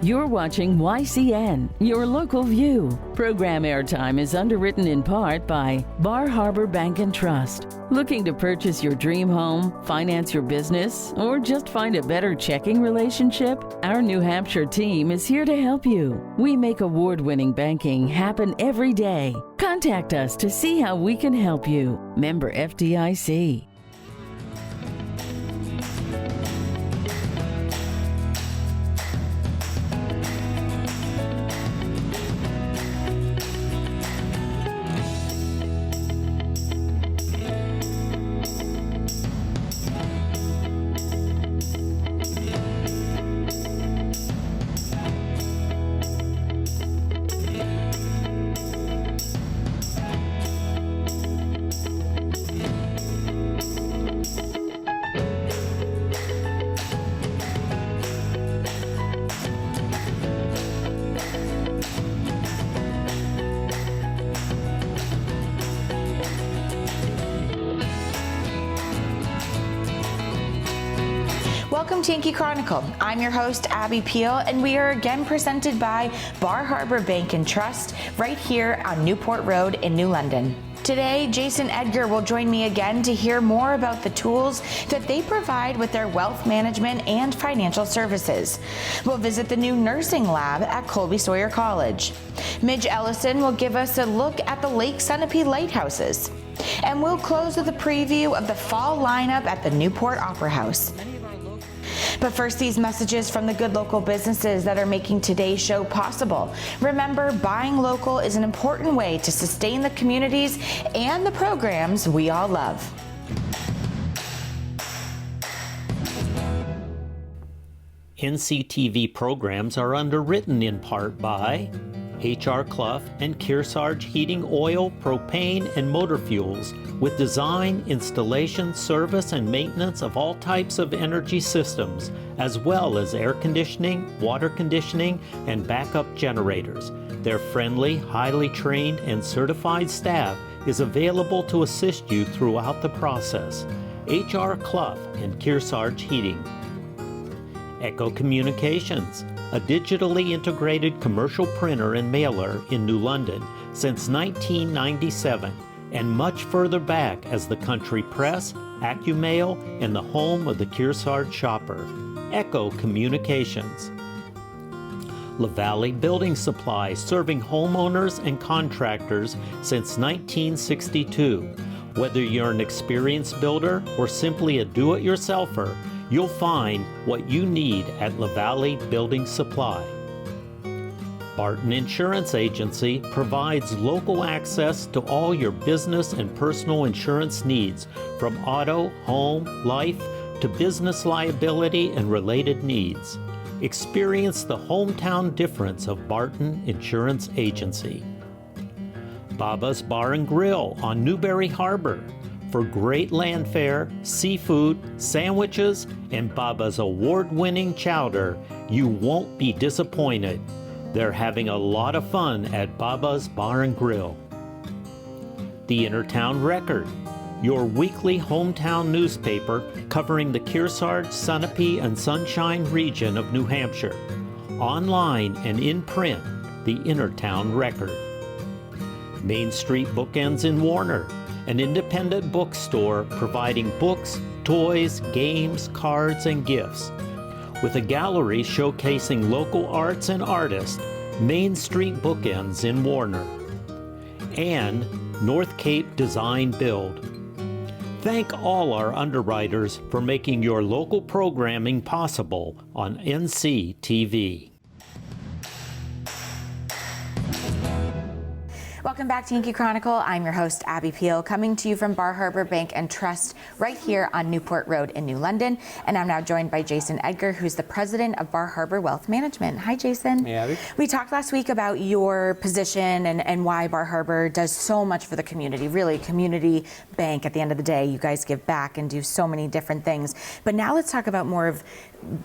You're watching YCN, your local view. Program airtime is underwritten in part by Bar Harbor Bank and Trust. Looking to purchase your dream home, finance your business, or just find a better checking relationship? Our New Hampshire team is here to help you. We make award-winning banking happen every day. Contact us to see how we can help you. Member FDIC. Welcome to Yankee Chronicle. I'm your host, Abby Peel, and we are again presented by Bar Harbor Bank and Trust right here on Newport Road in New London. Today, Jason Edgar will join me again to hear more about the tools that they provide with their wealth management and financial services. We'll visit the new nursing lab at Colby Sawyer College. Midge Eliassen will give us a look at the Lake Sunapee Light Houses. And we'll close with a preview of the fall lineup at the Newport Opera House. But first, these messages from the good local businesses that are making today's show possible. Remember, buying local is an important way to sustain the communities and the programs we all love. NCTV programs are underwritten in part by Edjar Clough and Kearsarge Heating Oil, Propane, and Motor Fuels, with design, installation, service, and maintenance of all types of energy systems, as well as air conditioning, water conditioning, and backup generators. Their friendly, highly trained, and certified staff is available to assist you throughout the process. Edjar Clough and Kearsarge Heating. Echo Communications, a digitally integrated commercial printer and mailer in New London since 1997, and much further back as the country press, AccuMail, and the home of the Kearsarge shopper. Echo Communications. LaValle Building Supply, serving homeowners and contractors since 1962. Whether you're an experienced builder or simply a do-it-yourselfer, you'll find what you need at LaValle Building Supply. Barton Insurance Agency provides local access to all your business and personal insurance needs, from auto, home, life, to business liability and related needs. Experience the hometown difference of Barton Insurance Agency. Baba's Bar and Grill on Newberry Harbor, for great land fare, seafood, sandwiches, and Baba's award-winning chowder. You won't be disappointed. They're having a lot of fun at Baba's Bar and Grill. The Innertown Record, your weekly hometown newspaper covering the Kearsarge, Sunapee, and Sunshine region of New Hampshire. Online and in print, the Innertown Record. Main Street Bookends in Warner, an independent bookstore providing books, toys, games, cards, and gifts. With a gallery showcasing local arts and artists, Main Street Bookends in Warner. And North Cape Design Build. Thank all our underwriters for making your local programming possible on NCTV. Welcome back to Yankee Chronicle. I'm your host, Abby Peel, coming to you from Bar Harbor Bank and Trust right here on Newport Road in New London. And I'm now joined by Jason Edgar, who's the president of Bar Harbor Wealth Management. Hi, Jason. Hey, Abby. We talked last week about your position and why Bar Harbor does so much for the community. Really, community bank at the end of the day. You guys give back and do so many different things. But now let's talk about more of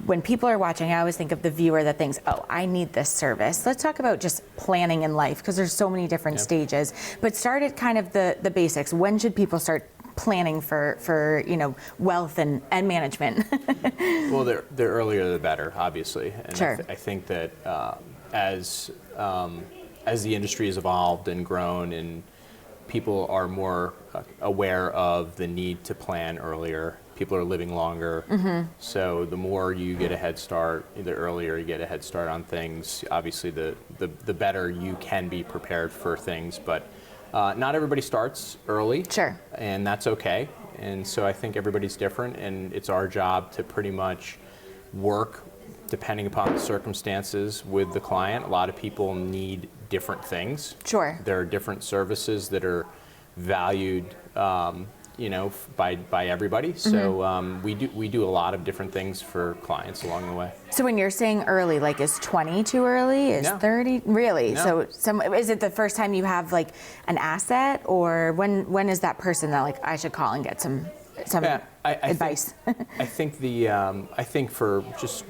when people are watching. I always think of the viewer that thinks, oh, I need this service. Let's talk about just planning in life, because there's so many different stages. But start at kind of the basics. When should people start planning for wealth and management? Well, the earlier the better, obviously. And Sure. I think that as the industry has evolved and grown, and people are more aware of the need to plan earlier, people are living longer. So the more you get a head start, the earlier you get a head start on things, obviously the better you can be prepared for things. But not everybody starts early. Sure. And that's okay. And so I think everybody's different, and it's our job to pretty much work depending upon the circumstances with the client. A lot of people need different things. Sure. There are different services that are valued, by everybody. So we do a lot of different things for clients along the way. So when you're saying early, like, is 20 too early? Is No. 30? Really? No. So is it the first time you have like an asset, or when is that person that like I should call and get some advice? I think for just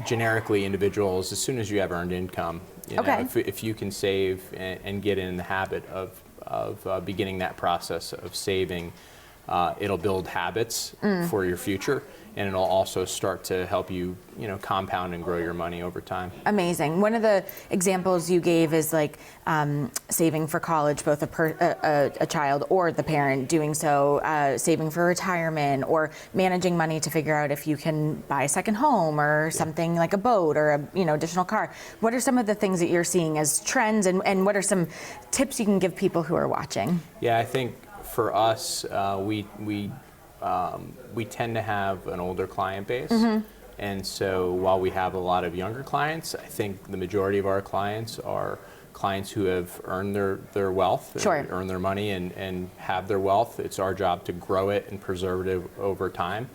generically individuals, as soon as you have earned income, Okay. if you can save and get in the habit of beginning that process of saving, it'll build habits for your future, and it'll also start to help you, compound and grow your money over time. Amazing. One of the examples you gave is like saving for college, both a child or the parent doing so, saving for retirement, or managing money to figure out if you can buy a second home or something like a boat or a additional car. What are some of the things that you're seeing as trends, and what are some tips you can give people who are watching? Yeah, I think for us, we tend to have an older client base. And so while we have a lot of younger clients, I think the majority of our clients are clients who have earned their wealth, Sure. earned their money and have their wealth. It's our job to grow it and preserve it over time.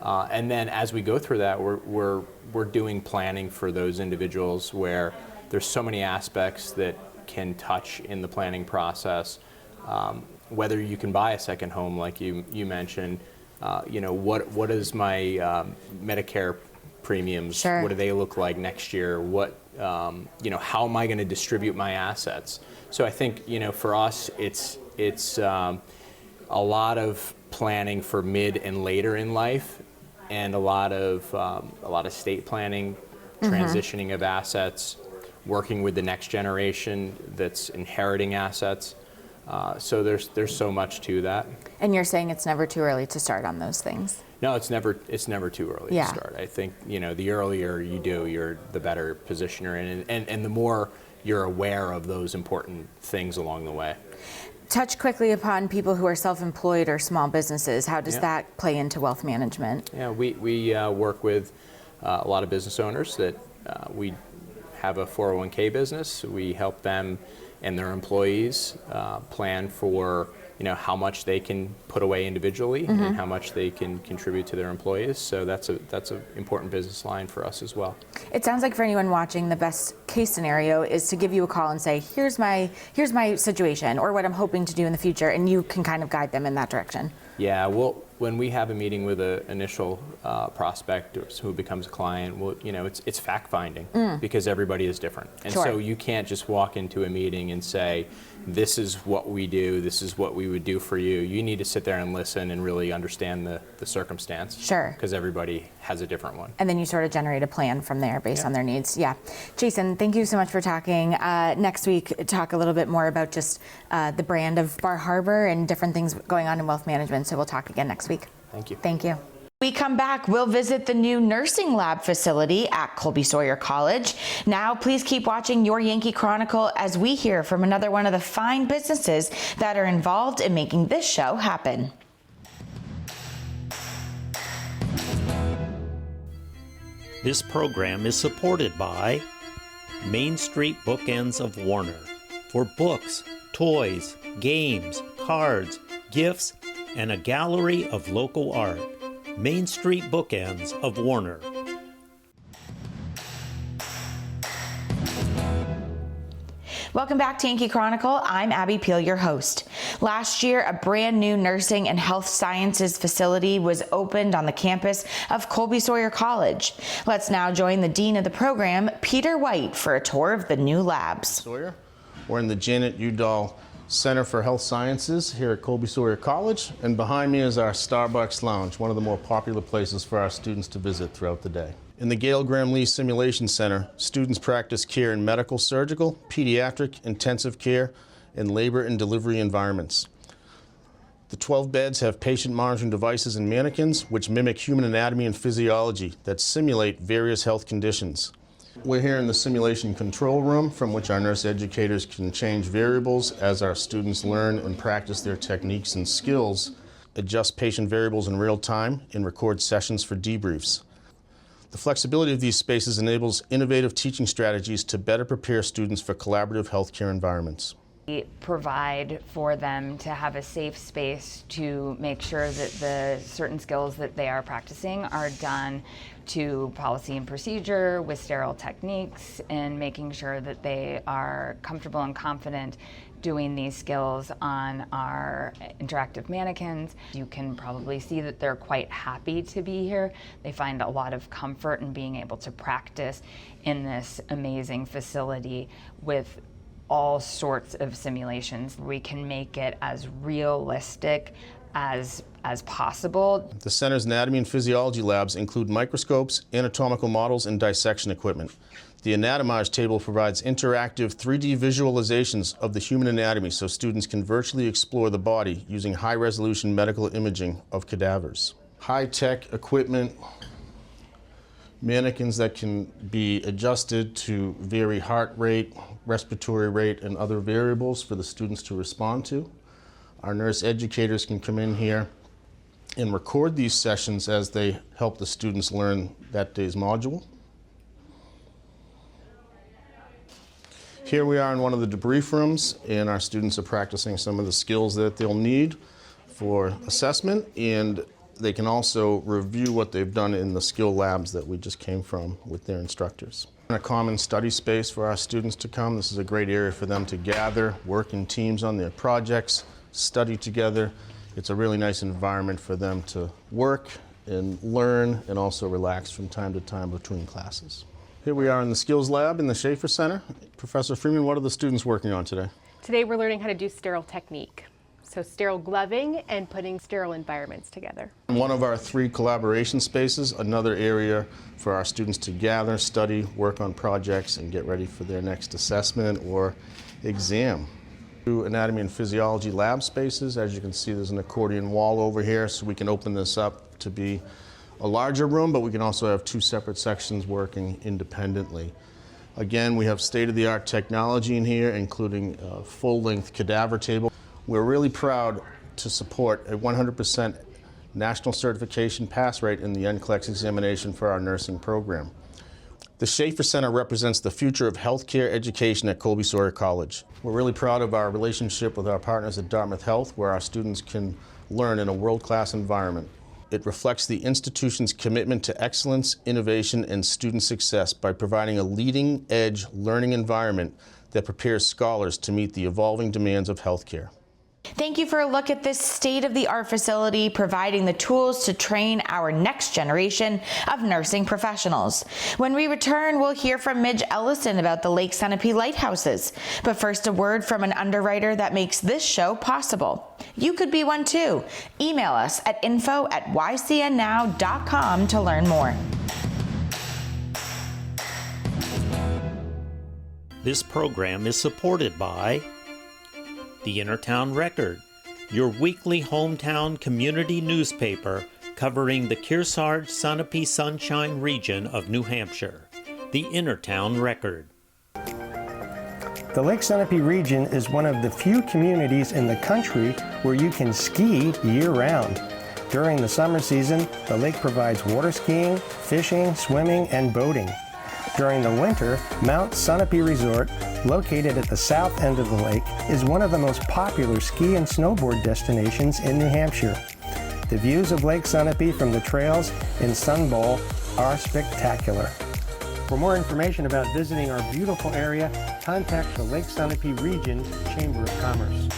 And then as we go through that, we're doing planning for those individuals where there's so many aspects that can touch in the planning process. Whether you can buy a second home, like you mentioned, what is my Medicare premiums? Sure. What do they look like next year? What, how am I going to distribute my assets? So I think, for us, it's a lot of planning for mid and later in life, and a lot of estate planning, transitioning of assets, working with the next generation that's inheriting assets. So there's so much to that. And you're saying it's never too early to start on those things? No, it's never too early Yeah. to start. I think, the earlier you do, the better position you're in, and the more you're aware of those important things along the way. Touch quickly upon people who are self-employed or small businesses. How does that play into wealth management? Yeah, we work with a lot of business owners that we have a 401k business. We help them and their employees plan for how much they can put away individually and how much they can contribute to their employees. So that's an important business line for us as well. It sounds like for anyone watching, the best case scenario is to give you a call and say, here's my situation, or what I'm hoping to do in the future, and you can kind of guide them in that direction. Yeah, well, when we have a meeting with an initial prospect who becomes a client, it's fact finding because everybody is different. And Sure. so you can't just walk into a meeting and say, this is what we do, this is what we would do for you. You need to sit there and listen and really understand the circumstance. Sure. Because everybody has a different one. And then you sort of generate a plan from there based on their needs. Yeah. Jason, thank you so much for talking. Next week, talk a little bit more about just the brand of Bar Harbor and different things going on in wealth management. So we'll talk again next week. Thank you. Thank you. We come back, we'll visit the new nursing lab facility at Colby Sawyer College. Now, please keep watching your Yankee Chronicle as we hear from another one of the fine businesses that are involved in making this show happen. This program is supported by Main Street Bookends of Warner. For books, toys, games, cards, gifts, and a gallery of local art. Main Street Bookends of Warner. Welcome back to Yankee Chronicle. I'm Abby Peel, your host. Last year, a brand new nursing and health sciences facility was opened on the campus of Colby Sawyer College. Let's now join the dean of the program, Peter White, for a tour of the new labs. Sawyer. We're in the Janet Udall Center for Health Sciences here at Colby Sawyer College, and behind me is our Starbucks Lounge, one of the more popular places for our students to visit throughout the day. In the Gail Graham Lee Simulation Center, students practice care in medical, surgical, pediatric, intensive care, and labor and delivery environments. The 12 beds have patient monitoring devices and mannequins which mimic human anatomy and physiology that simulate various health conditions. We're here in the simulation control room from which our nurse educators can change variables as our students learn and practice their techniques and skills, adjust patient variables in real time, and record sessions for debriefs. The flexibility of these spaces enables innovative teaching strategies to better prepare students for collaborative healthcare environments. We provide for them to have a safe space to make sure that the certain skills that they are practicing are done to policy and procedure with sterile techniques, and making sure that they are comfortable and confident doing these skills on our interactive mannequins. You can probably see that they're quite happy to be here. They find a lot of comfort in being able to practice in this amazing facility with all sorts of simulations. We can make it as realistic as possible. The center's anatomy and physiology labs include microscopes, anatomical models, and dissection equipment. The Anatomage table provides interactive 3D visualizations of the human anatomy so students can virtually explore the body using high-resolution medical imaging of cadavers. High-tech equipment, mannequins that can be adjusted to vary heart rate, respiratory rate, and other variables for the students to respond to. Our nurse educators can come in here and record these sessions as they help the students learn that day's module. Here we are in one of the debrief rooms, and our students are practicing some of the skills that they'll need for assessment, and they can also review what they've done in the skill labs that we just came from with their instructors. A common study space for our students to come. This is a great area for them to gather, work in teams on their projects, study together. It's a really nice environment for them to work and learn and also relax from time to time between classes. Here we are in the skills lab in the Schaefer Center. Professor Freeman, what are the students working on today? Today we're learning how to do sterile technique. So sterile gloving and putting sterile environments together. One of our 3 collaboration spaces, another area for our students to gather, study, work on projects, and get ready for their next assessment or exam. 2 anatomy and physiology lab spaces. As you can see, there's an accordion wall over here, so we can open this up to be a larger room, but we can also have 2 separate sections working independently. Again, we have state-of-the-art technology in here, including a full-length cadaver table. We're really proud to support a 100% national certification pass rate in the NCLEX examination for our nursing program. The Schaefer Center represents the future of healthcare education at Colby Sawyer College. We're really proud of our relationship with our partners at Dartmouth Health, where our students can learn in a world-class environment. It reflects the institution's commitment to excellence, innovation, and student success by providing a leading-edge learning environment that prepares scholars to meet the evolving demands of healthcare. Thank you for a look at this state-of-the-art facility, providing the tools to train our next generation of nursing professionals. When we return, we'll hear from Midge Eliassen about the Lake Sunapee Light Houses. But first, a word from an underwriter that makes this show possible. You could be one too. Email us at info@ycnnow.com to learn more. This program is supported by the Innertown Record, your weekly hometown community newspaper covering the Kearsarge Sunapee Sunshine region of New Hampshire. The Innertown Record. The Lake Sunapee region is one of the few communities in the country where you can ski year-round. During the summer season, the lake provides water skiing, fishing, swimming, and boating. During the winter, Mount Sunapee Resort, located at the south end of the lake, is one of the most popular ski and snowboard destinations in New Hampshire. The views of Lake Sunapee from the trails in Sun Bowl are spectacular. For more information about visiting our beautiful area, contact the Lake Sunapee Region Chamber of Commerce.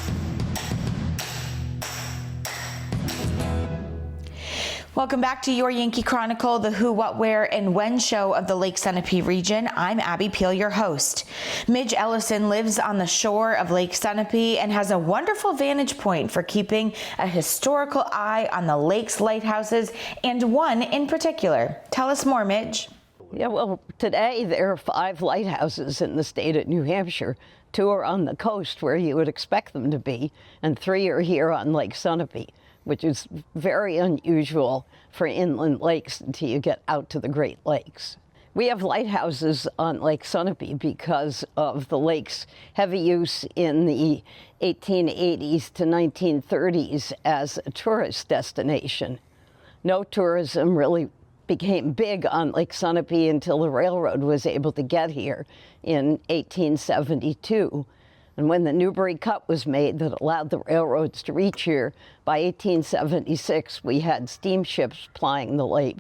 Welcome back to your Yankee Chronicle, the who, what, where, and when show of the Lake Sunapee region. I'm Abby Peel, your host. Midge Eliassen lives on the shore of Lake Sunapee and has a wonderful vantage point for keeping a historical eye on the lake's lighthouses, and one in particular. Tell us more, Midge. Yeah, well, today there are 5 lighthouses in the state of New Hampshire. 2 are on the coast where you would expect them to be, and 3 are here on Lake Sunapee, which is very unusual for inland lakes until you get out to the Great Lakes. We have lighthouses on Lake Sunapee because of the lake's heavy use in the 1880s to 1930s as a tourist destination. No tourism really became big on Lake Sunapee until the railroad was able to get here in 1872. And when the Newbury Cut was made that allowed the railroads to reach here, by 1876 we had steamships plying the lake.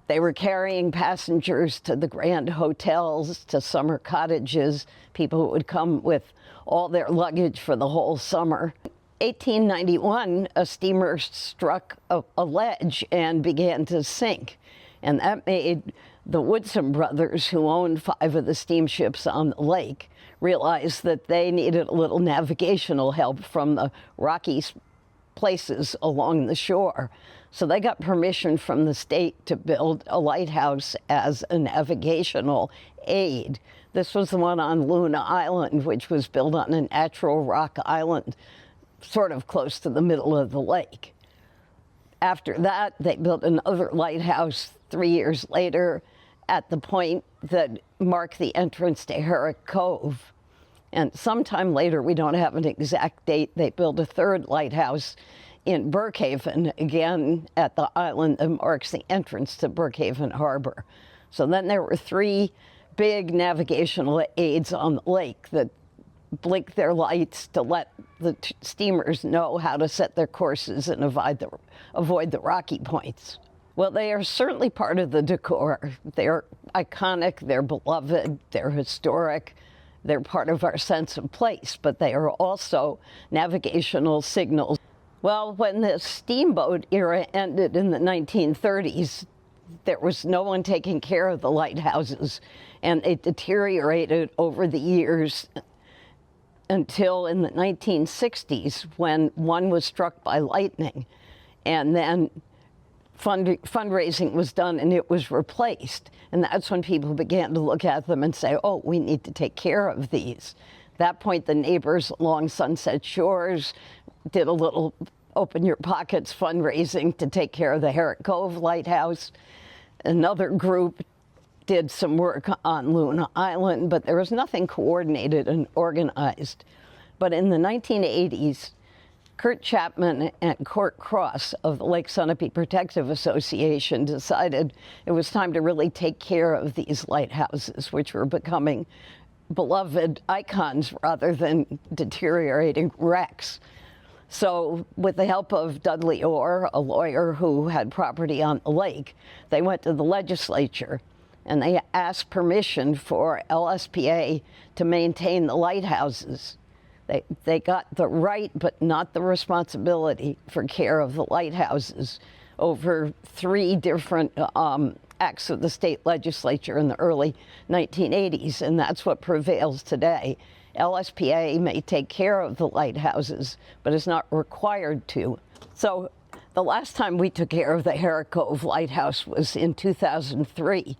They were carrying passengers to the grand hotels, to summer cottages. People would come with all their luggage for the whole summer. 1891, a steamer struck a ledge and began to sink. And that made the Woodson brothers, who owned 5 of the steamships on the lake, realize that they needed a little navigational help from the rocky places along the shore. So they got permission from the state to build a lighthouse as a navigational aid. This was the one on Luna Island, which was built on a natural rock island, sort of close to the middle of the lake. After that, they built another lighthouse 3 years later at the point that marked the entrance to Herrick Cove. And sometime later, we don't have an exact date, they built a 3rd lighthouse in Brookhaven, again at the island that marks the entrance to Brookhaven Harbor. So then there were 3 big navigational aids on the lake that blinked their lights to let the steamers know how to set their courses and avoid the rocky points. Well, they are certainly part of the decor. They're iconic, they're beloved, they're historic, they're part of our sense of place, but they are also navigational signals. Well, when the steamboat era ended in the 1930s, there was no one taking care of the lighthouses, and it deteriorated over the years until in the 1960s, when one was struck by lightning, and then fundraising was done and it was replaced. And that's when people began to look at them and say, oh, we need to take care of these. At that point, the neighbors along Sunset Shores did a little open your pockets fundraising to take care of the Herrick Cove Lighthouse. Another group did some work on Luna Island, but there was nothing coordinated and organized. But in the 1980s, Kurt Chapman and Court Cross of the Lake Sunapee Protective Association decided it was time to really take care of these lighthouses, which were becoming beloved icons rather than deteriorating wrecks. So with the help of Dudley Orr, a lawyer who had property on the lake, they went to the legislature and they asked permission for LSPA to maintain the lighthouses. They got the right, but not the responsibility for care of the lighthouses over 3 different acts of the state legislature in the early 1980s, and that's what prevails today. LSPA may take care of the lighthouses, but is not required to. So the last time we took care of the Herrick Cove Lighthouse was in 2003.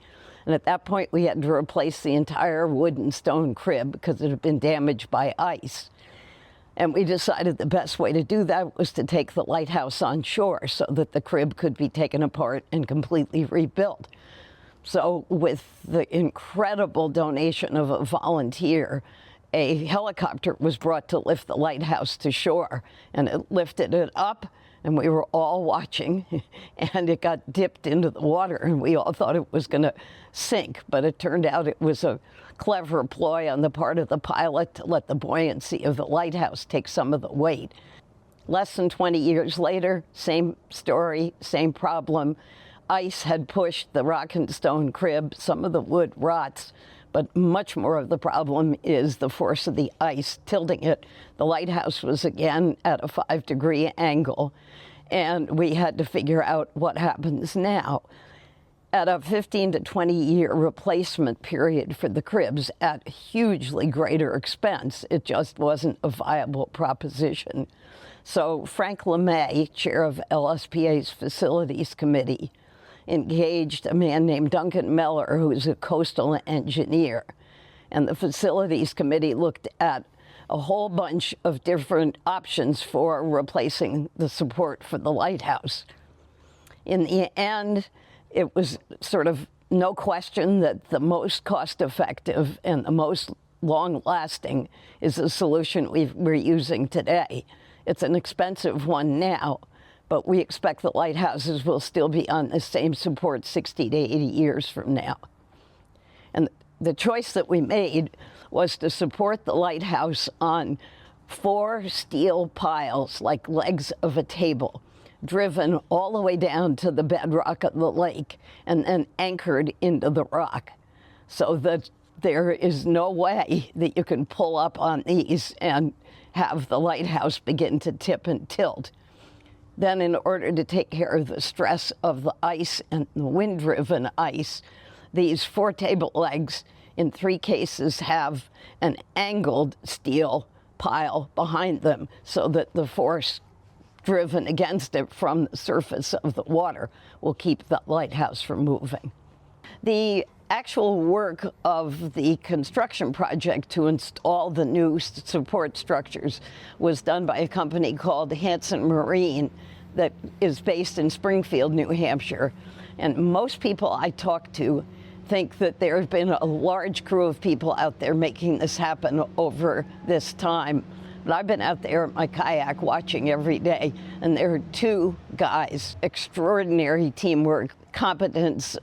And at that point, we had to replace the entire wood and stone crib because it had been damaged by ice. And we decided the best way to do that was to take the lighthouse on shore so that the crib could be taken apart and completely rebuilt. So with the incredible donation of a volunteer, a helicopter was brought to lift the lighthouse to shore, and it lifted it up, and we were all watching, and it got dipped into the water, and we all thought it was going to sink, but it turned out it was a clever ploy on the part of the pilot to let the buoyancy of the lighthouse take some of the weight. Less than 20 years later, same story, same problem. Ice had pushed the rock and stone crib, some of the wood rots, but much more of the problem is the force of the ice tilting it. The lighthouse was again at a 5-degree angle, and we had to figure out what happens now. At a 15 to 20 year replacement period for the cribs at hugely greater expense, it just wasn't a viable proposition. So Frank LeMay, chair of LSPA's Facilities Committee, engaged a man named Duncan Meller, who's a coastal engineer. And the Facilities Committee looked at a whole bunch of different options for replacing the support for the lighthouse. In the end, it was sort of no question that the most cost-effective and the most long-lasting is the solution we're using today. It's an expensive one now, but we expect the lighthouses will still be on the same support 60 to 80 years from now. And the choice that we made was to support the lighthouse on 4 steel piles, like legs of a table, driven all the way down to the bedrock of the lake and then anchored into the rock, so that there is no way that you can pull up on these and have the lighthouse begin to tip and tilt. Then, in order to take care of the stress of the ice and the wind-driven ice, these 4 table legs, in 3 cases, have an angled steel pile behind them so that the force driven against it from the surface of the water will keep the lighthouse from moving. The actual work of the construction project to install the new support structures was done by a company called Hanson Marine that is based in Springfield, New Hampshire. And most people I talk to think that there have been a large crew of people out there making this happen over this time. But I've been out there in my kayak watching every day, and there are 2 guys, extraordinary teamwork, competence,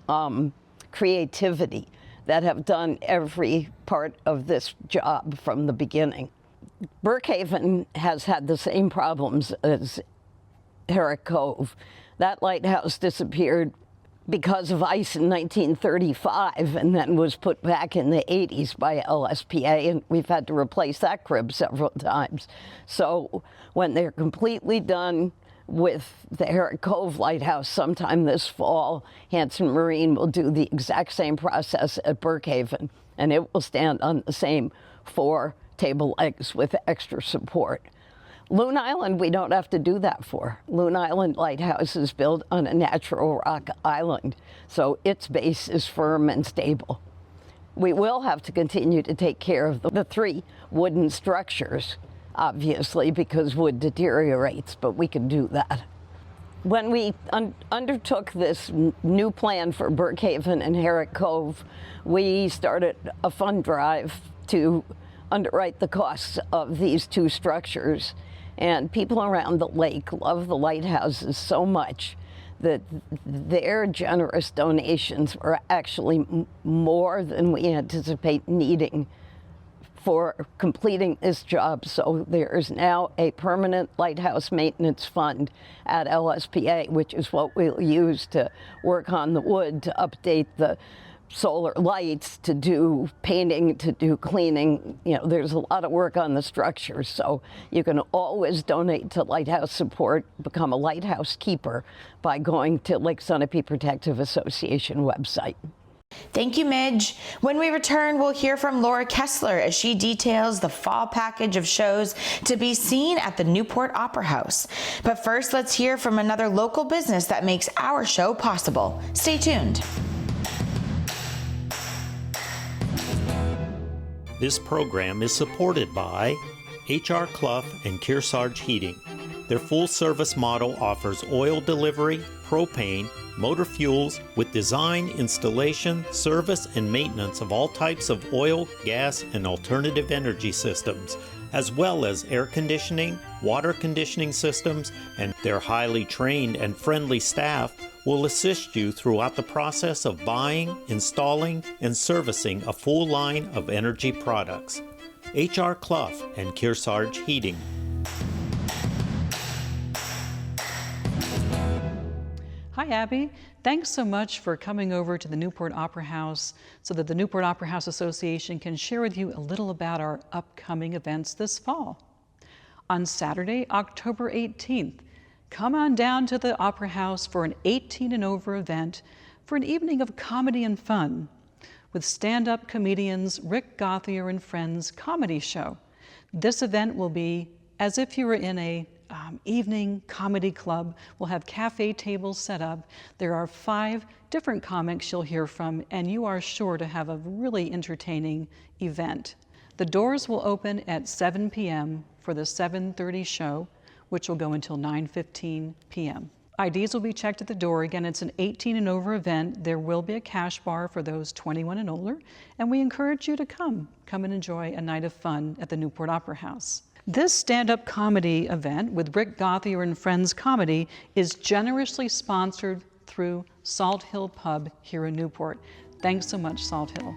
creativity, that have done every part of this job from the beginning. Brookhaven has had the same problems as Herrick Cove. That lighthouse disappeared because of ice in 1935 and then was put back in the 80s by LSPA, and we've had to replace that crib several times. So when they're completely done with the Herrick Cove Lighthouse sometime this fall, Hanson Marine will do the exact same process at Brookhaven, and it will stand on the same 4 table legs with extra support. Loon Island, we don't have to do that for. Loon Island Lighthouse is built on a natural rock island, so its base is firm and stable. We will have to continue to take care of the 3 wooden structures, obviously, because wood deteriorates, but we can do that. When we undertook this new plan for Brookhaven and Herrick Cove, we started a fund drive to underwrite the costs of these 2 structures. And people around the lake love the lighthouses so much that their generous donations were actually more than we anticipate needing for completing this job. So there is now a permanent lighthouse maintenance fund at LSPA, which is what we'll use to work on the wood, to update the solar lights, to do painting, to do cleaning. You know, there's a lot of work on the structure, so you can always donate to lighthouse support, become a lighthouse keeper by going to Lake Sunapee Protective Association website. Thank you, Midge. When we return, we'll hear from Laura Kessler as she details the fall package of shows to be seen at the Newport Opera House. But first, let's hear from another local business that makes our show possible. Stay tuned. This program is supported by Edjar Clough and Kearsarge Heating. Their full-service model offers oil delivery, propane, motor fuels with design, installation, service, and maintenance of all types of oil, gas, and alternative energy systems, as well as air conditioning, water conditioning systems, and their highly trained and friendly staff will assist you throughout the process of buying, installing, and servicing a full line of energy products. Edjar Clough and Kearsarge Heating. Hi, Abby. Thanks so much for coming over to the Newport Opera House so that the Newport Opera House Association can share with you a little about our upcoming events this fall. On Saturday, October 18th, Come on down to the Opera House for an 18 and over event for an evening of comedy and fun with stand-up comedians Rick Gothier and Friends comedy show. This event will be as if you were in a evening comedy club. We'll have cafe tables set up. There are 5 different comics you'll hear from, and you are sure to have a really entertaining event. The doors will open at 7 p.m. for the 7:30 show, which will go until 9:15 p.m. IDs will be checked at the door. Again, it's an 18 and over event. There will be a cash bar for those 21 and older, and we encourage you to come and enjoy a night of fun at the Newport Opera House. This stand-up comedy event with Rick Gothier and Friends Comedy is generously sponsored through Salt Hill Pub here in Newport. Thanks so much, Salt Hill.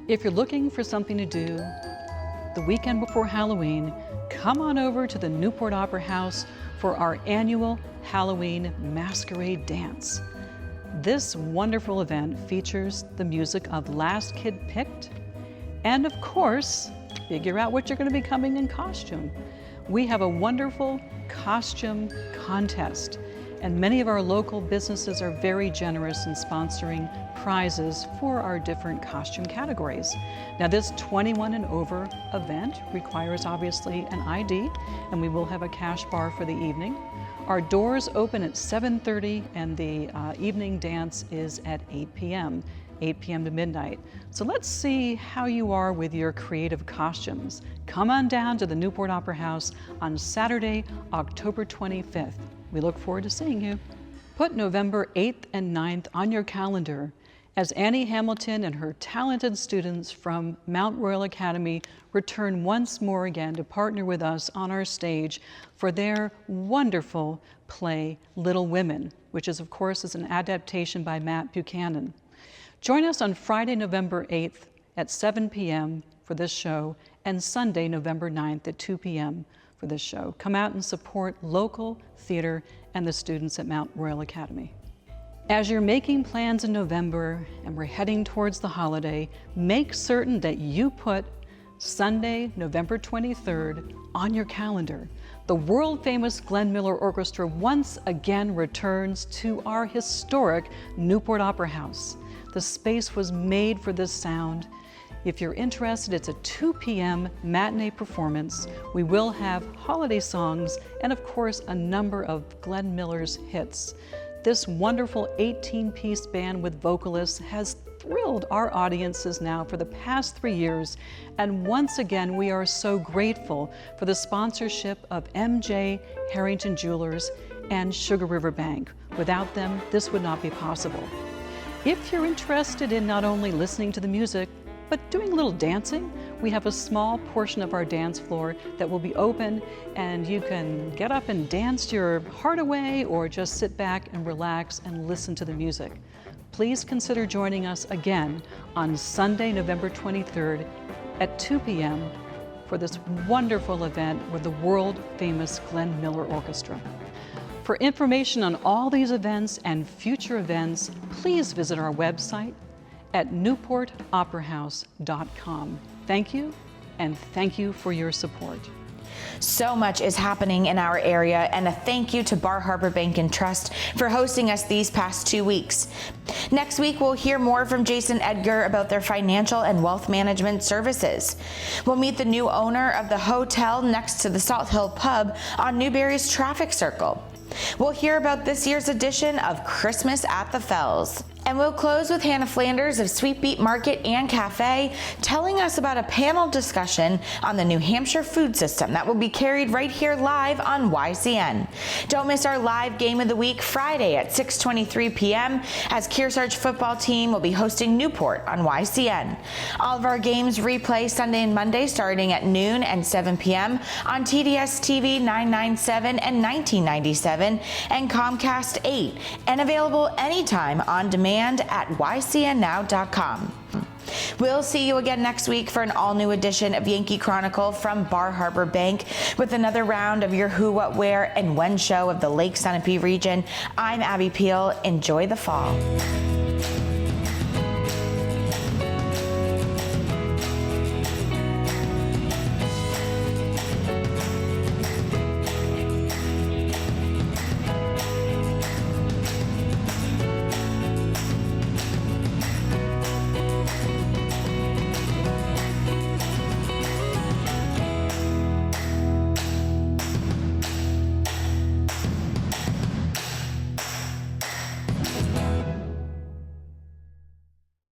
If you're looking for something to do the weekend before Halloween, come on over to the Newport Opera House for our annual Halloween Masquerade Dance. This wonderful event features the music of Last Kid Picked, and of course, figure out what you're going to be coming in costume. We have a wonderful costume contest, and many of our local businesses are very generous in sponsoring prizes for our different costume categories. Now, this 21 and over event requires obviously an ID, and we will have a cash bar for the evening. Our doors open at 7:30, and the evening dance is at 8 p.m. 8 p.m. to midnight. So let's see how you are with your creative costumes. Come on down to the Newport Opera House on Saturday, October 25th. We look forward to seeing you. Put November 8th and 9th on your calendar as Annie Hamilton and her talented students from Mount Royal Academy return once more again to partner with us on our stage for their wonderful play, Little Women, which is, of course, is an adaptation by Matt Buchanan. Join us on Friday, November 8th at 7 p.m. for this show, and Sunday, November 9th at 2 p.m. for this show. Come out and support local theater and the students at Mount Royal Academy. As you're making plans in November and we're heading towards the holiday, make certain that you put Sunday, November 23rd on your calendar. The world-famous Glenn Miller Orchestra once again returns to our historic Newport Opera House. The space was made for this sound. If you're interested, it's a 2 p.m. matinee performance. We will have holiday songs and, of course, a number of Glenn Miller's hits. This wonderful 18-piece band with vocalists has thrilled our audiences now for the past 3 years. And once again, we are so grateful for the sponsorship of MJ Harrington Jewelers and Sugar River Bank. Without them, this would not be possible. If you're interested in not only listening to the music, but doing a little dancing, we have a small portion of our dance floor that will be open, and you can get up and dance your heart away or just sit back and relax and listen to the music. Please consider joining us again on Sunday, November 23rd at 2 p.m. for this wonderful event with the world-famous Glenn Miller Orchestra. For information on all these events and future events, please visit our website at newportoperahouse.com. Thank you, and thank you for your support. So much is happening in our area, and a thank you to Bar Harbor Bank and Trust for hosting us these past 2 weeks. Next week, we'll hear more from Jason Edgar about their financial and wealth management services. We'll meet the new owner of the hotel next to the Salt Hill Pub on Newberry's traffic circle. We'll hear about this year's edition of Christmas at the Fells. And we'll close with Hannah Flanders of Sweet Beet Market and Cafe telling us about a panel discussion on the New Hampshire food system that will be carried right here live on YCN. Don't miss our live game of the week Friday at 6:23 p.m. as Kearsarge football team will be hosting Newport on YCN. All of our games replay Sunday and Monday starting at noon and 7 p.m. on TDS TV 997 and 1997 and Comcast 8, and available anytime on demand at ycnnow.com. We'll see you again next week for an all-new edition of Yankee Chronicle from Bar Harbor Bank with another round of your who, what, where, and when show of the Lake Sunapee region. I'm Abby Peel. Enjoy the fall.